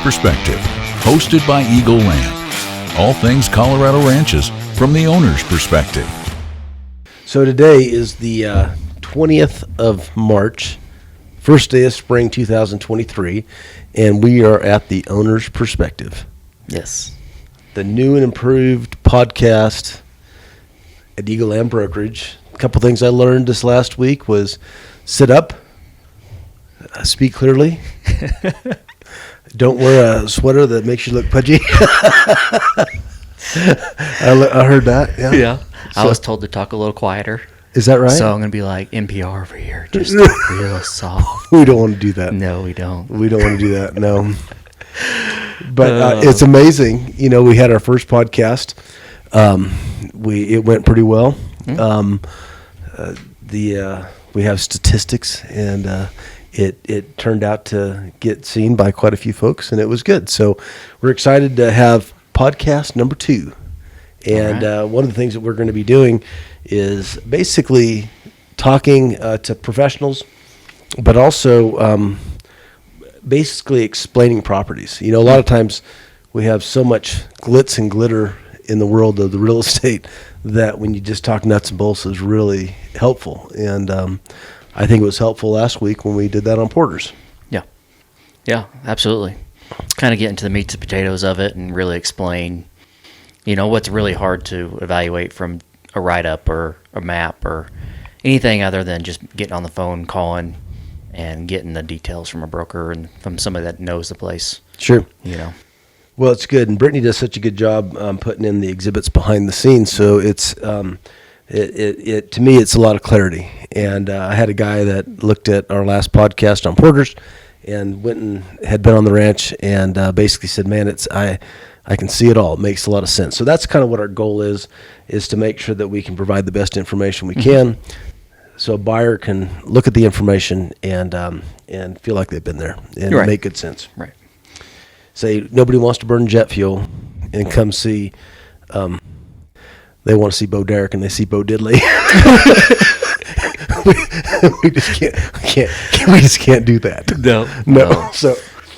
Perspective, hosted by Eagle Land. All things Colorado ranches from the owner's perspective. So today is the 20th of March, first day of spring 2023, and we are at the owner's perspective. Yes. The new and improved podcast at Eagle Land Brokerage. A couple things I learned this last week was sit up, speak clearly, don't wear a sweater that makes you look pudgy. I heard that. Yeah. I was told to talk a little quieter. Is that right? So I'm going to be like NPR over here, just talk real soft. We don't want to do that. No, we don't. We don't want to do that, no. But it's amazing. You know, we had our first podcast. It went pretty well. We have statistics, and it turned out to get seen by quite a few folks, and it was good. So we're excited to have podcast number 2. And one of the things that we're going to be doing is basically talking to professionals, but also basically explaining properties. You know, a lot of times we have so much glitz and glitter in the world of the real estate that when you just talk nuts and bolts is really helpful. And I think it was helpful last week when we did that on Porters. Yeah, absolutely. Kind of get into the meats and potatoes of it and really explain, you know, what's really hard to evaluate from a write-up or a map or anything other than just getting on the phone, calling, and getting the details from a broker and from somebody that knows the place. Sure. You know. Well, it's good, and Brittany does such a good job putting in the exhibits behind the scenes. So it's it to me, it's a lot of clarity. And I had a guy that looked at our last podcast on Porters and went and had been on the ranch and basically said, "Man, I can see it all. It makes a lot of sense." So that's kind of what our goal is to make sure that we can provide the best information we can, so a buyer can look at the information and feel like they've been there and make good sense. Right. Say nobody wants to burn jet fuel and come see. They want to see Bo Derek and they see Bo Diddley. we just can't do that. No.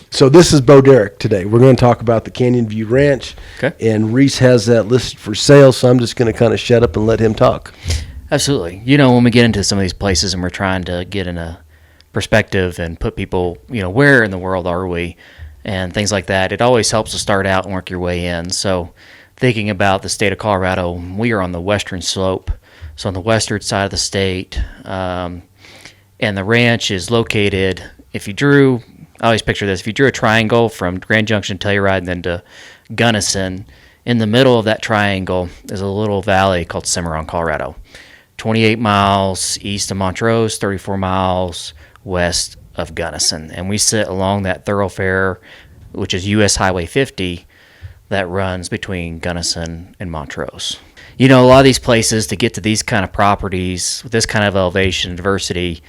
So this is Bo Derek today. We're going to talk about the Canyon View Ranch. Okay. And Reese has that listed for sale, so I'm just going to kind of shut up and let him talk. Absolutely. You know, when we get into some of these places and we're trying to get in a perspective and put people, you know, where in the world are we and things like that, it always helps to start out and work your way in. So thinking about the state of Colorado, we are on the western slope, so on the western side of the state, and the ranch is located, I always picture this, if you drew a triangle from Grand Junction, Telluride, and then to Gunnison, in the middle of that triangle is a little valley called Cimarron, Colorado. 28 miles east of Montrose, 34 miles west of Gunnison. And we sit along that thoroughfare, which is U.S. Highway 50, that runs between Gunnison and Montrose. You know, a lot of these places, to get to these kind of properties, with this kind of elevation and diversity,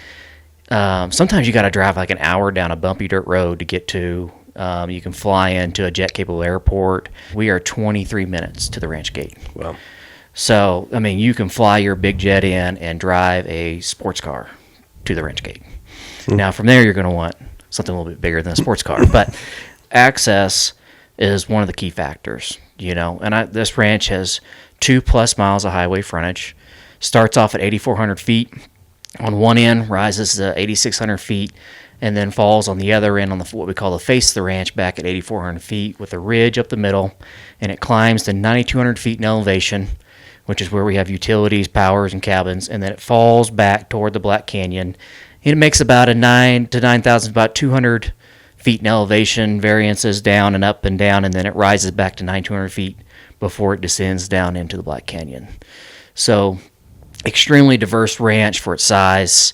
sometimes you got to drive like an hour down a bumpy dirt road to get to. You can fly into a jet-capable airport. We are 23 minutes to the ranch gate. Wow. So, I mean, you can fly your big jet in and drive a sports car to the ranch gate. Now, from there, you're going to want something a little bit bigger than a sports car. But access is one of the key factors, you know. And this ranch has 2+ miles of highway frontage. Starts off at 8,400 feet. On one end, rises to 8,600 feet, and then falls on the other end on what we call the face of the ranch back at 8,400 feet with a ridge up the middle, and it climbs to 9,200 feet in elevation, which is where we have utilities, powers, and cabins, and then it falls back toward the Black Canyon. It makes about a 9 to 9,000, about 200 feet in elevation, variances down and up and down, and then it rises back to 9,200 feet before it descends down into the Black Canyon. So, extremely diverse ranch for its size,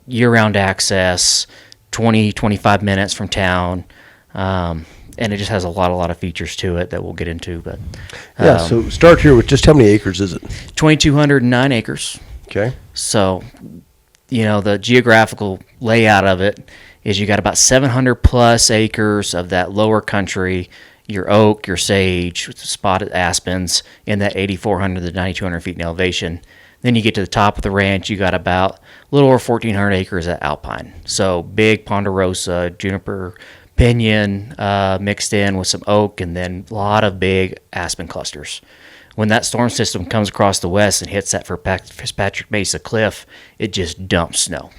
year-round access, 20-25 minutes from town, and it just has a lot of features to it that we'll get into. But so start here with just how many acres is it? 2,209 acres. Okay. So, you know, the geographical layout of it is you got about 700 plus acres of that lower country, your oak, your sage, spotted aspens in that 8,400 to 9,200 feet in elevation. Then you get to the top of the ranch, you got about a little over 1,400 acres of alpine. So big ponderosa, juniper, pinyon mixed in with some oak, and then a lot of big aspen clusters. When that storm system comes across the west and hits that Fitzpatrick Mesa cliff, it just dumps snow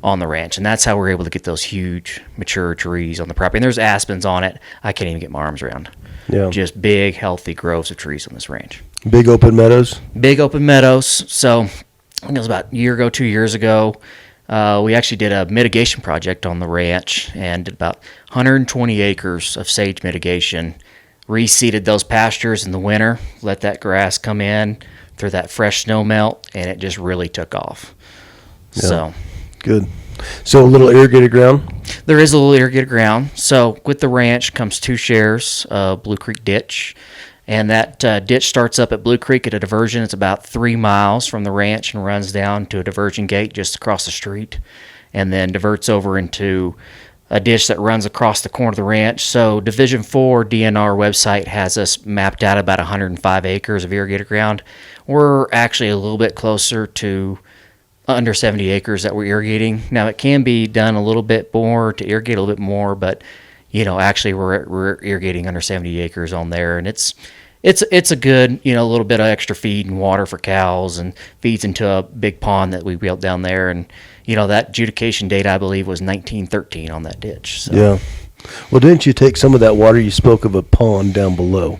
on the ranch, and that's how we're able to get those huge mature trees on the property. And there's aspens on it I can't even get my arms around. Yeah. Just big, healthy groves of trees on this ranch. Big open meadows. Big open meadows. So I think it was about a year ago, 2 years ago, we actually did a mitigation project on the ranch and did about 120 acres of sage mitigation. Reseeded those pastures in the winter, let that grass come in through that fresh snow melt, and it just really took off. Yeah. So Good. So a little irrigated ground? there is a little irrigated ground. So with the ranch comes 2 shares of Blue Creek ditch. And that ditch starts up at Blue Creek at a diversion. It's about 3 miles from the ranch and runs down to a diversion gate just across the street, and then diverts over into a ditch that runs across the corner of the ranch. So Division 4 DNR website has us mapped out about 105 acres of irrigated ground. We're actually a little bit closer to under 70 acres that we're irrigating. Now, it can be done a little bit more to irrigate a little bit more, but actually we're irrigating under 70 acres on there, and it's a good, a little bit of extra feed and water for cows, and feeds into a big pond that we built down there. And that adjudication date, I believe, was 1913 on that ditch. So. Yeah. Well, didn't you take some of that water? You spoke of a pond down below,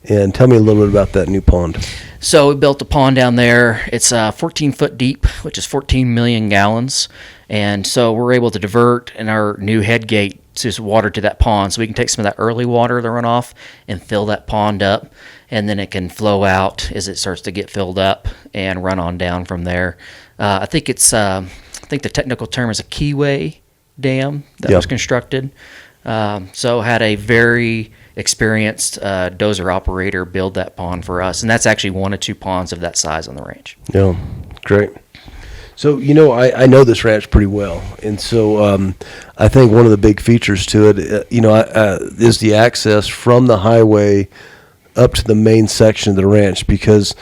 and tell me a little bit about that new pond. So we built a pond down there. It's 14 foot deep, which is 14 million gallons. And so we're able to divert in our new head gate just water to that pond, so we can take some of that early water, the runoff, and fill that pond up, and then it can flow out as it starts to get filled up and run on down from there. I think the technical term is a keyway dam that was constructed. So had a very experienced dozer operator build that pond for us, and that's actually 1 of 2 ponds of that size on the ranch. Yeah, great. So, I know this ranch pretty well, and so I think one of the big features to it, is the access from the highway up to the main section of the ranch, because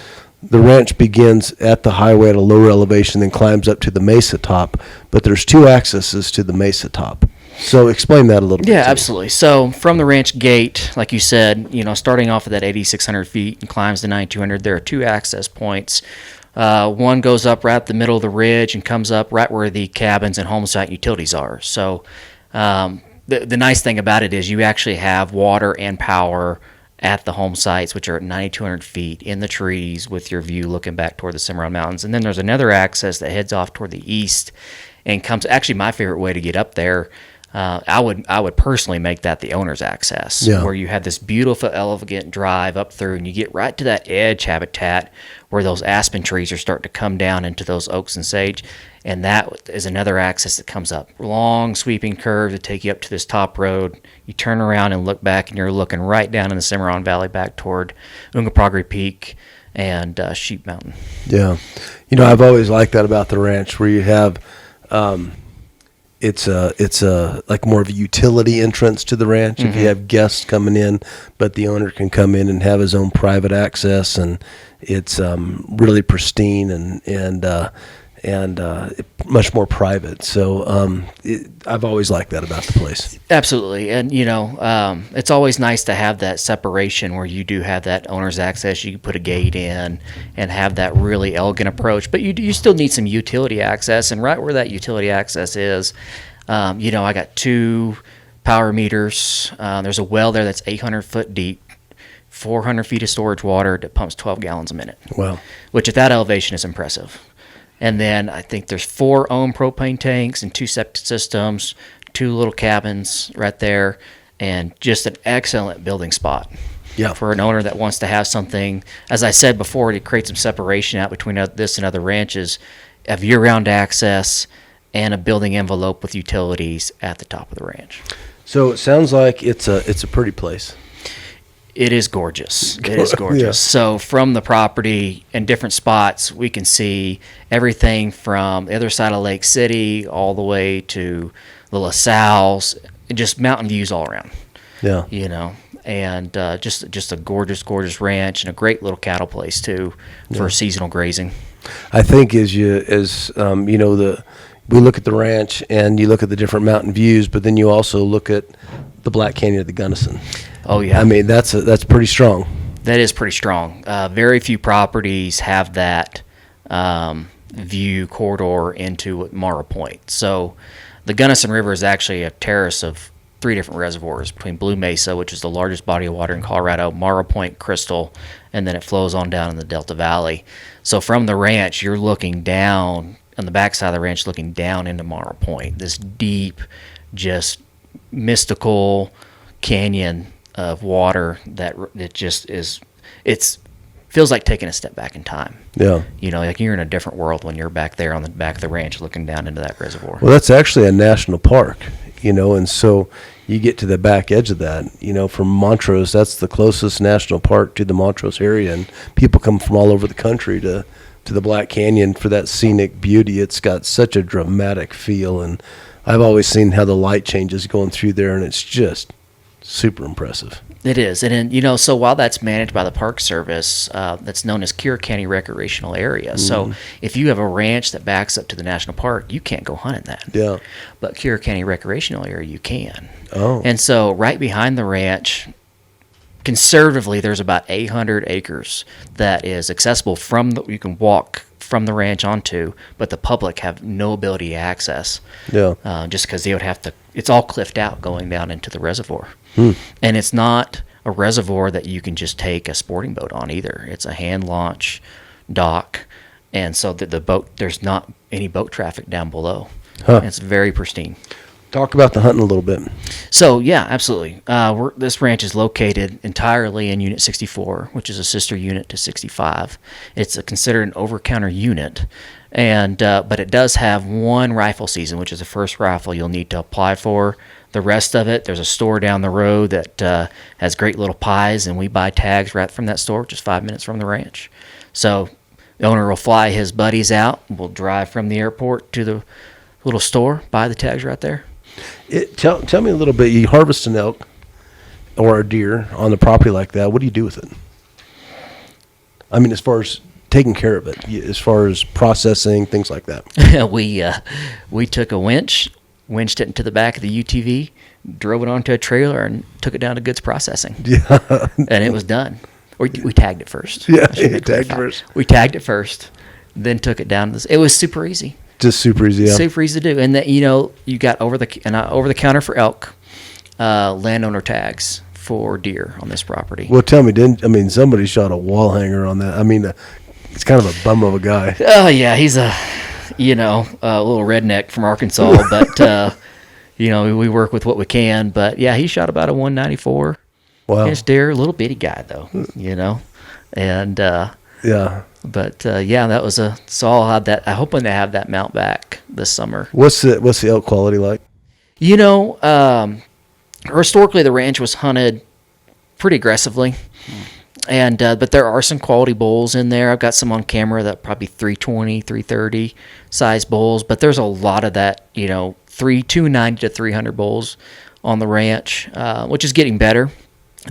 the ranch begins at the highway at a lower elevation, then climbs up to the mesa top, but there's 2 accesses to the mesa top. So explain that a little bit. Yeah, absolutely. So from the ranch gate, like you said, starting off at that 8,600 feet and climbs to 9,200, there are 2 access points. One goes up right at the middle of the ridge and comes up right where the cabins and home site utilities are. So the nice thing about it is you actually have water and power at the home sites, which are at 9,200 feet in the trees with your view looking back toward the Cimarron Mountains. And then there's another access that heads off toward the east and comes, actually my favorite way to get up there, I would personally make that the owner's access, where you have this beautiful, elegant drive up through, and you get right to that edge habitat where those aspen trees are starting to come down into those oaks and sage, and that is another access that comes up. Long, sweeping curves that take you up to this top road. You turn around and look back, and you're looking right down in the Cimarron Valley back toward Ungapuggri Peak and Sheep Mountain. Yeah. I've always liked that about the ranch, where you have it's like more of a utility entrance to the ranch. If you have guests coming in, but the owner can come in and have his own private access, and it's really pristine and much more private. So I've always liked that about the place. Absolutely. And, it's always nice to have that separation where you do have that owner's access. You can put a gate in and have that really elegant approach. But you still need some utility access. And right where that utility access is, I got 2 power meters. There's a well there that's 800 foot deep, 400 feet of storage water that pumps 12 gallons a minute. Wow. Which at that elevation is impressive. And then I think there's 4 own propane tanks and 2 septic systems, 2 little cabins right there, and just an excellent building spot. Yeah. For an owner that wants to have something, as I said before, to create some separation out between this and other ranches, have year-round access and a building envelope with utilities at the top of the ranch. So it sounds like it's a pretty place. It is gorgeous. It is gorgeous. Yeah. So from the property in different spots, we can see everything from the other side of Lake City all the way to the LaSalle's, just mountain views all around. Yeah. And just a gorgeous, gorgeous ranch and a great little cattle place too for seasonal grazing. I think we look at the ranch and you look at the different mountain views, but then you also look at the Black Canyon of the Gunnison. Oh yeah, I mean, that's pretty strong. that is pretty strong. Very few properties have that view corridor into Morrow Point. So the Gunnison River is actually a terrace of 3 different reservoirs between Blue Mesa, which is the largest body of water in Colorado, Morrow Point, Crystal, and then it flows on down in the Delta Valley. So from the ranch, you're looking down on the backside of the ranch, looking down into Morrow Point, this deep, just mystical canyon of water that it just is. It's feels like taking a step back in time. Yeah. You know, like you're in a different world when you're back there on the back of the ranch looking down into that reservoir. Well, that's actually a national park, you know, and so you get to the back edge of that, you know, from Montrose. That's the closest national park to the Montrose area, and people come from all over the country to the Black Canyon for that scenic beauty. It's got such a dramatic feel, and I've always seen how the light changes going through there, and it's just super impressive. It is. And, you know, so while that's managed by the Park Service, that's known as Kure County Recreational Area. So if you have a ranch that backs up to the national park, you can't go hunt in that. Yeah. But Kure County Recreational Area, you can. Oh. And so right behind the ranch, conservatively, there's about 800 acres that is accessible you can walk from the ranch onto, but the public have no ability to access. Yeah. Just because they would have to, it's all cliffed out going down into the reservoir. And it's not a reservoir that you can just take a sporting boat on either. It's a hand launch dock, and so the boat, there's not any boat traffic down below. It's very pristine. Talk about the hunting a little bit. So yeah, absolutely. This ranch is located entirely in Unit 64, which is a sister unit to 65. It's considered an over-counter unit, and but it does have one rifle season, which is the first rifle you'll need to apply for. The rest of it, there's a store down the road that has great little pies, and we buy tags right from that store, just 5 minutes from the ranch. So the owner will fly his buddies out. We'll drive from the airport to the little store, buy the tags right there. Tell me a little bit. You harvest an elk or a deer on the property like that. What do you do with it? I mean, as far as taking care of it, as far as processing, things like that. We took a winched it into the back of the UTV, drove it onto a trailer, and took it down to goods processing. Yeah. And it was done. We tagged it first. Yeah, tagged first. We tagged it first, then took it down. It was super easy. Just super easy. Yeah. Super easy to do. And that, you know, you got over the counter for elk, landowner tags for deer on this property. Well, tell me, somebody shot a wall hanger on that. I mean, it's kind of a bum of a guy. Oh yeah, he's a little redneck from Arkansas, but we work with what we can. But yeah, he shot about a 194 inch deer, a little bitty guy though, and yeah. But that was so I'll have that. I'm hoping to have that mount back this summer. What's the elk quality like? Historically the ranch was hunted pretty aggressively. And but there are some quality bulls in there. I've got some on camera that probably 320, 330 size bulls, but there's a lot of that, 290 to 300 bulls on the ranch, which is getting better.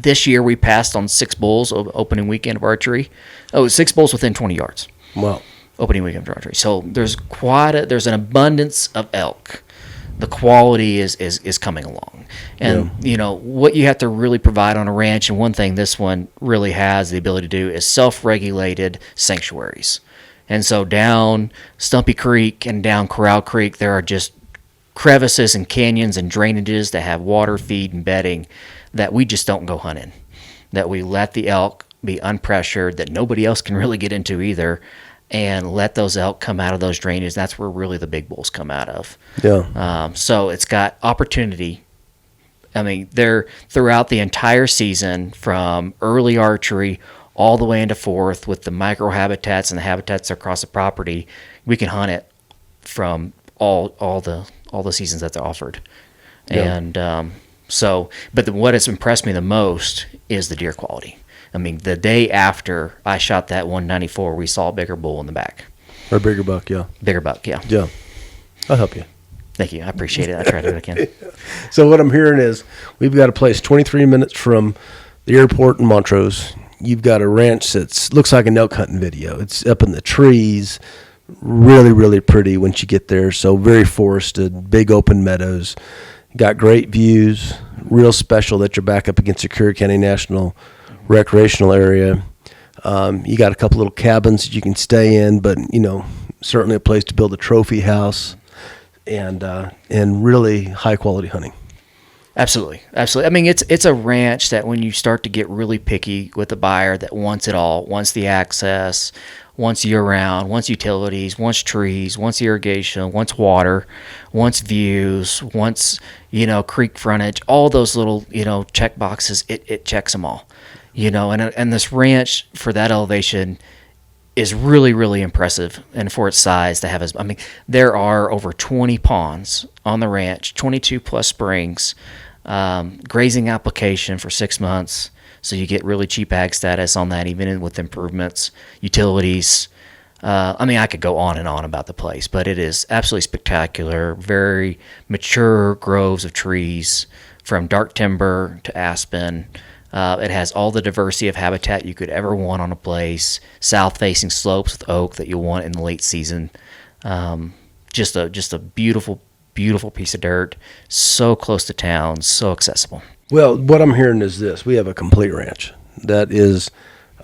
This year we passed on 6 bulls opening weekend of archery. 6 bulls within 20 yards. Wow. Opening weekend of archery. So there's there's an abundance of elk. The quality is coming along. And, what you have to really provide on a ranch, and one thing this one really has the ability to do, is self-regulated sanctuaries. And so down Stumpy Creek and down Corral Creek, there are just crevices and canyons and drainages that have water, feed, and bedding that we just don't go hunting. That we let the elk be unpressured, that nobody else can really get into either, and let those elk come out of those drainages. That's where really the big bulls come out of. Yeah. So it's got opportunity. I mean, they're throughout the entire season, from early archery all the way into fourth, with the micro habitats and the habitats across the property. We can hunt it from all the seasons that they're offered. Yeah. And but what has impressed me the most is the deer quality. I mean, the day after I shot that 194, we saw a bigger bull in the back. Or a bigger buck, yeah. Bigger buck, yeah. Yeah. I'll help you. Thank you. I appreciate it. I try to do what I can. So what I'm hearing is we've got a place 23 minutes from the airport in Montrose. You've got a ranch that looks like an elk hunting video. It's up in the trees, really, really pretty once you get there. So very forested, big open meadows. got great views, real special that you're back up against the Curry County National Recreational Area. You got a couple little cabins that you can stay in, but certainly a place to build a trophy house, and really high quality hunting. Absolutely. I mean, it's a ranch that when you start to get really picky with the buyer that wants it all, wants the access, wants year-round, wants utilities, wants trees, wants irrigation, wants water, wants views, wants, creek frontage, all those little, check boxes, it checks them all, and this ranch for that elevation is really, really impressive. And for its size to have there are over 20 ponds on the ranch, 22 plus springs, grazing application for 6 months. So you get really cheap ag status on that, even with improvements, utilities. I could go on and on about the place, but it is absolutely spectacular. Very mature groves of trees, from dark timber to aspen. It has all the diversity of habitat you could ever want on a place. South-facing slopes with oak that you'll want in the late season. Just a beautiful, beautiful piece of dirt. So close to town, so accessible. Well, what I'm hearing is this: we have a complete ranch. That is,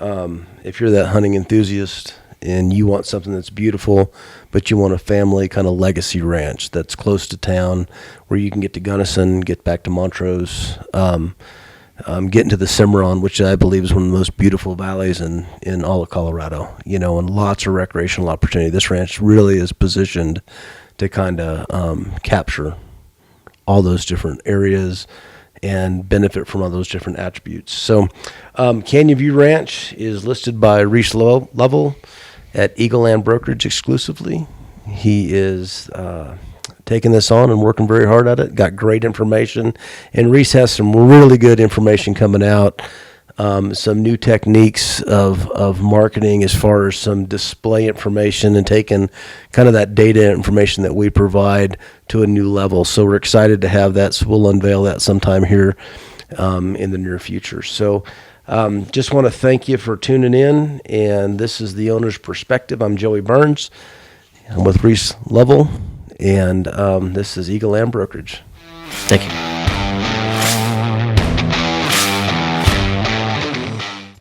if you're that hunting enthusiast and you want something that's beautiful, but you want a family kind of legacy ranch that's close to town, where you can get to Gunnison, get back to Montrose, get into the Cimarron, which I believe is one of the most beautiful valleys in all of Colorado, and lots of recreational opportunity. This ranch really is positioned to kind of capture all those different areas and benefit from all those different attributes. So Canyon View Ranch is listed by Reese Lovell at Eagle Land Brokerage exclusively. He is taking this on and working very hard at it. Got great information. And Reese has some really good information coming out, some new techniques of marketing as far as some display information and taking kind of that data information that we provide to a new level. So we're excited to have that. So we'll unveil that sometime here in the near future. So just want to thank you for tuning in. And this is The Owner's Perspective. I'm Joey Burns. I'm with Reese Lovell. And this is Eagle Land Brokerage. Thank you.